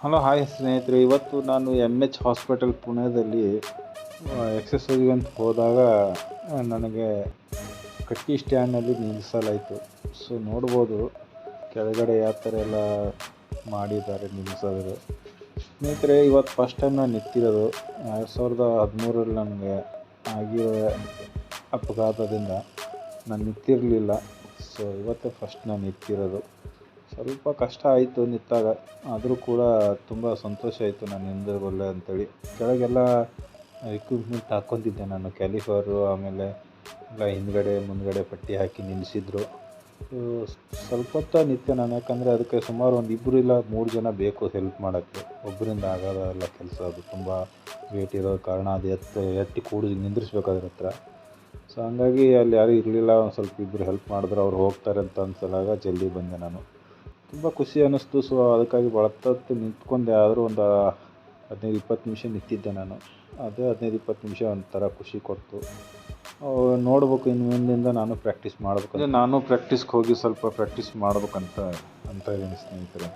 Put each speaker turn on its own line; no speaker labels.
Hello hi ಸ್ನೇಹಿತರೆ, ಇವತ್ತು ನಾನು ಎಚ್ ಹಾಸ್ಪಿಟಲ್ ಪುಣೆದಲ್ಲಿ ಎಕ್ಸಸೈಸ್ಗೆ ಅಂತ ಹೋದಾಗ ನನಗೆ ಕಟ್ಟಿ ಸ್ಟ್ಯಾಂಡ್ನಲ್ಲಿ ನಿಲ್ಲಿಸಲಾಯಿತು. ಸೊ ನೋಡ್ಬೋದು ಕೆಳಗಡೆ ಯಾವ ಥರ ಎಲ್ಲ ಮಾಡಿದ್ದಾರೆ ನಿಲ್ಲಿಸೋದು. ಸ್ನೇಹಿತರೆ, ಇವತ್ತು ಫಸ್ಟ್ ಟೈಮ್ ನಾನು ನಿಂತಿರೋದು. 2013ರಲ್ಲಿ ನನಗೆ ಆಗಿರೋ ಅಪಘಾತದಿಂದ ನಾನು ನಿಂತಿರಲಿಲ್ಲ. ಸೊ ಇವತ್ತೇ ಫಸ್ಟ್ ನಾನು ನಿಂತಿರೋದು. ಸ್ವಲ್ಪ ಕಷ್ಟ ಆಯಿತು ನಿಂತಾಗ, ಆದರೂ ಕೂಡ ತುಂಬ ಸಂತೋಷ ಆಯಿತು ನಾನು ನಿಂದಿರಬಲ್ಲೆ ಅಂಥೇಳಿ. ಕೆಳಗೆಲ್ಲ ಎಕ್ವಿಪ್ಮೆಂಟ್ ಹಾಕ್ಕೊತಿದ್ದೆ ನಾನು, ಕ್ಯಾಲಿಫರು, ಆಮೇಲೆ ಎಲ್ಲ ಹಿಂದ್ಗಡೆ ಮುಂದ್ಗಡೆ ಪಟ್ಟಿ ಹಾಕಿ ನಿಲ್ಲಿಸಿದ್ರು. ಸ್ವಲ್ಪ ಹೊತ್ತು ನಿಂತೆ ನಾನು, ಯಾಕಂದರೆ ಅದಕ್ಕೆ ಸುಮಾರು ಒಂದು 2 ಇಲ್ಲ 3 ಜನ ಬೇಕು ಹೆಲ್ಪ್ ಮಾಡೋಕ್ಕೆ. ಒಬ್ಬರಿಂದ ಆಗೋದಲ್ಲ ಕೆಲಸ, ಅದು ತುಂಬ ವೇಟ್ ಇರೋ ಕಾರಣ ಅದು ಎತ್ತಿ ಕೂಡಿಸಿ ನಿಂದ್ರಿಸ್ಬೇಕು ಅದ್ರ ಹತ್ರ. ಸೊ ಹಂಗಾಗಿ ಅಲ್ಲಿ ಯಾರೂ ಇರಲಿಲ್ಲ. ಒಂದು ಸ್ವಲ್ಪ ಇಬ್ಬರು ಹೆಲ್ಪ್ ಮಾಡಿದ್ರು, ಅವ್ರು ಹೋಗ್ತಾರೆ ಅಂತ ಅನ್ಸಲಾಗ ಜಲ್ದಿ ಬಂದೆ ನಾನು. ತುಂಬ ಖುಷಿ ಅನ್ನಿಸ್ತು. ಸೊ ಅದಕ್ಕಾಗಿ ಭಾಳತ್ತೊತ್ತು ನಿಂತ್ಕೊಂಡೆ, ಆದರೂ ಒಂದು 15-20 ನಿಮಿಷ ನಿಂತಿದ್ದೆ ನಾನು. ಅದೇ 15-20 ನಿಮಿಷ ಒಂಥರ ಖುಷಿ ಕೊಡ್ತು. ನೋಡ್ಬೇಕು, ಇನ್ನು ಮುಂದಿಂದ ನಾನು ಪ್ರಾಕ್ಟೀಸ್ ಮಾಡ್ಬೇಕು. ನಾನು ಪ್ರಾಕ್ಟೀಸ್ಗೆ ಹೋಗಿ ಸ್ವಲ್ಪ ಪ್ರಾಕ್ಟೀಸ್ ಮಾಡ್ಬೇಕಂತ ಇದ್ದೀನಿ ಸ್ನೇಹಿತರೆ.